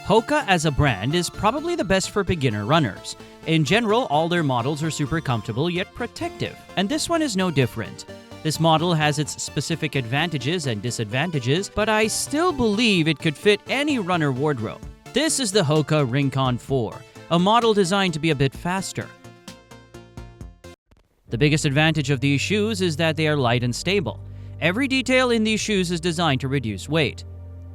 Hoka as a brand is probably the best for beginner runners. In general, all their models are super comfortable yet protective, and this one is no different. This model has its specific advantages and disadvantages, but I still believe it could fit any runner wardrobe. This is the Hoka Rincon 4, a model designed to be a bit faster. The biggest advantage of these shoes is that they are light and stable. Every detail in these shoes is designed to reduce weight.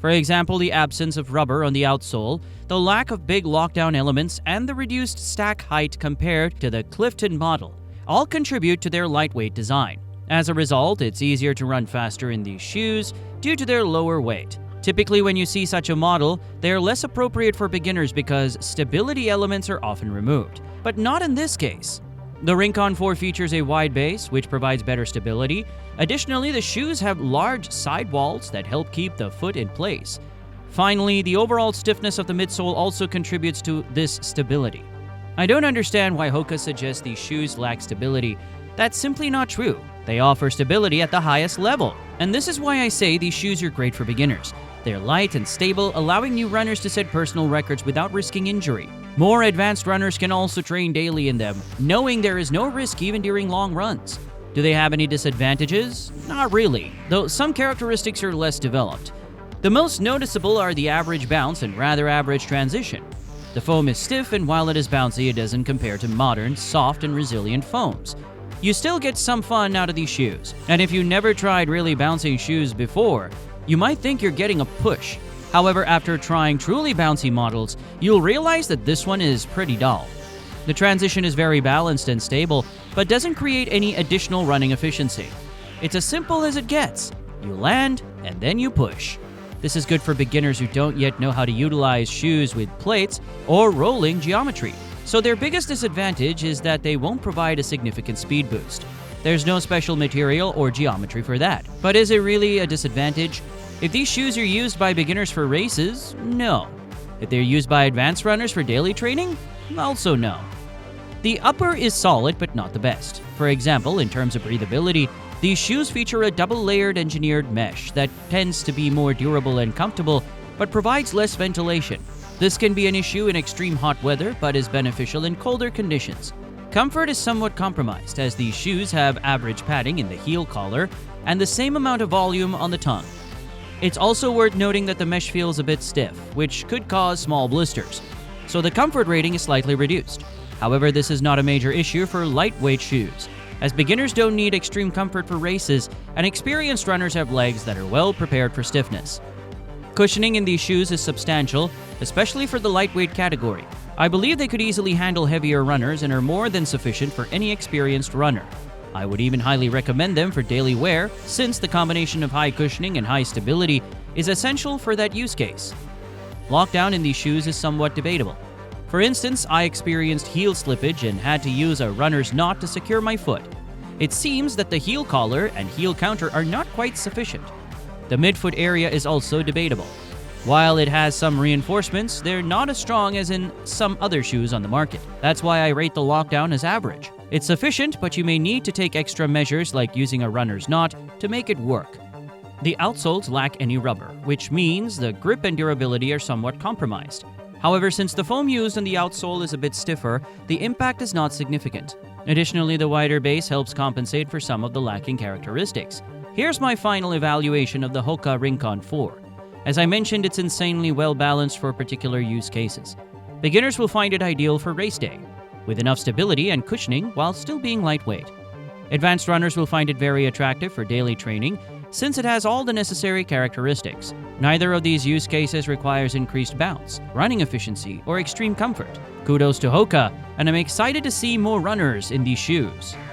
For example, the absence of rubber on the outsole, the lack of big lockdown elements, and the reduced stack height compared to the Clifton model all contribute to their lightweight design. As a result, it's easier to run faster in these shoes due to their lower weight. Typically, when you see such a model, they are less appropriate for beginners because stability elements are often removed. But not in this case. The Rincon 4 features a wide base, which provides better stability. Additionally, the shoes have large sidewalls that help keep the foot in place. Finally, the overall stiffness of the midsole also contributes to this stability. I don't understand why Hoka suggests these shoes lack stability. That's simply not true. They offer stability at the highest level. And this is why I say these shoes are great for beginners. They're light and stable, allowing new runners to set personal records without risking injury. More advanced runners can also train daily in them, knowing there is no risk even during long runs. Do they have any disadvantages? Not really, though some characteristics are less developed. The most noticeable are the average bounce and rather average transition. The foam is stiff, and while it is bouncy, it doesn't compare to modern, soft, and resilient foams. You still get some fun out of these shoes, and if you never tried really bouncy shoes before, you might think you're getting a push. However, after trying truly bouncy models, you'll realize that this one is pretty dull. The transition is very balanced and stable, but doesn't create any additional running efficiency. It's as simple as it gets. You land, and then you push. This is good for beginners who don't yet know how to utilize shoes with plates or rolling geometry. So their biggest disadvantage is that they won't provide a significant speed boost. There's no special material or geometry for that. But is it really a disadvantage? If these shoes are used by beginners for races, no. If they're used by advanced runners for daily training, also no. The upper is solid but not the best. For example, in terms of breathability, these shoes feature a double-layered engineered mesh that tends to be more durable and comfortable but provides less ventilation. This can be an issue in extreme hot weather but is beneficial in colder conditions. Comfort is somewhat compromised as these shoes have average padding in the heel collar and the same amount of volume on the tongue. It's also worth noting that the mesh feels a bit stiff, which could cause small blisters, so the comfort rating is slightly reduced. However, this is not a major issue for lightweight shoes, as beginners don't need extreme comfort for races, and experienced runners have legs that are well prepared for stiffness. Cushioning in these shoes is substantial, especially for the lightweight category. I believe they could easily handle heavier runners and are more than sufficient for any experienced runner. I would even highly recommend them for daily wear, since the combination of high cushioning and high stability is essential for that use case. Lockdown in these shoes is somewhat debatable. For instance, I experienced heel slippage and had to use a runner's knot to secure my foot. It seems that the heel collar and heel counter are not quite sufficient. The midfoot area is also debatable. While it has some reinforcements, they're not as strong as in some other shoes on the market. That's why I rate the lockdown as average. It's sufficient, but you may need to take extra measures like using a runner's knot to make it work. The outsoles lack any rubber, which means the grip and durability are somewhat compromised. However, since the foam used on the outsole is a bit stiffer, the impact is not significant. Additionally, the wider base helps compensate for some of the lacking characteristics. Here's my final evaluation of the Hoka Rincon 4. As I mentioned, it's insanely well balanced for particular use cases. Beginners will find it ideal for race day, with enough stability and cushioning while still being lightweight. Advanced runners will find it very attractive for daily training since it has all the necessary characteristics. Neither of these use cases requires increased bounce, running efficiency, or extreme comfort. Kudos to Hoka, and I'm excited to see more runners in these shoes.